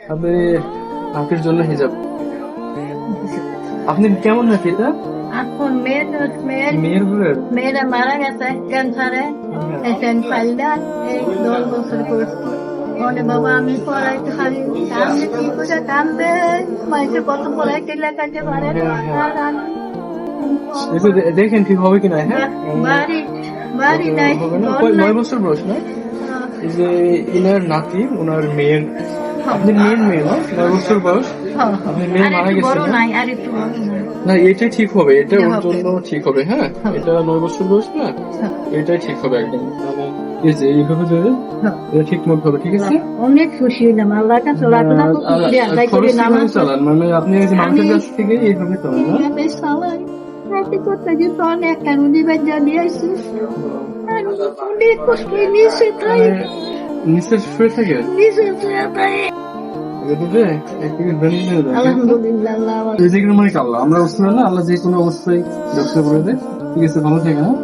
আপনি নাকের জন্য হিজাব। আপনি কেমন নাকি এটা? এখন মেয়ের ঘরের মেয়েরা মারা গেছে ক্যান্সারে, এই 10 বছর করছে। বলে বাবা আমি পড়াইতে পারি, কান্দে কি করে কান্দে, মাইকে কত পড়াইতে লেখাতে পারে না। আর আমি একটু দেখেন ঠিক হবে কিনা। হ্যাঁ, বাড়ি বাড়ি নাই, হবে না। ঘর নাই। 9 বছর বয়স না? এই যে ইনার নাতি, ওনার মেয়ের, আপনি মেয়ের মেয়ে না? 9 বছর বয়স, আপনি মেয়ে আর মারা একটু গেছে বড় না? নাই, আর একটু বড় নাই। না, এটাই ঠিক হবে, এটা ওর হবে। জন্য ঠিক হবে। হ্যাঁ, এটা 9 বছর বয়স না, এটাই ঠিক হবে একদম। মানে এই যে এইভাবে ধরে এটা ঠিক মতো হবে, ঠিক আছে? অনেক খুশি হইলাম, আল্লাহর কাছে লাখ লাখ শুকরিয়া আদায় করি। খরচ কিভাবে নামাজ চালান? মানে আপনি এই যে মানুষের কাছ থেকে এইভাবে চালান না? এইভাবে চালাই। রাতে করতে যেত অনেক রুটি বাজা নিয়ে আসি, আর অনেক কষ্ট নিয়েছে, তাই নিচে শুয়ে থাকে নিচে শুয়ে তাই। এটাতে একটু বেনিয়ে দেয়। আলহামদুলিল্লাহ আল্লাহ এই যে মানে আল্লাহ, আমরা বুঝতে পারি না, আল্লাহ যে কোনো অবস্থায় ব্যবসা করে দেয়। ঠিক আছে, ভালো থাকে। হ্যাঁ।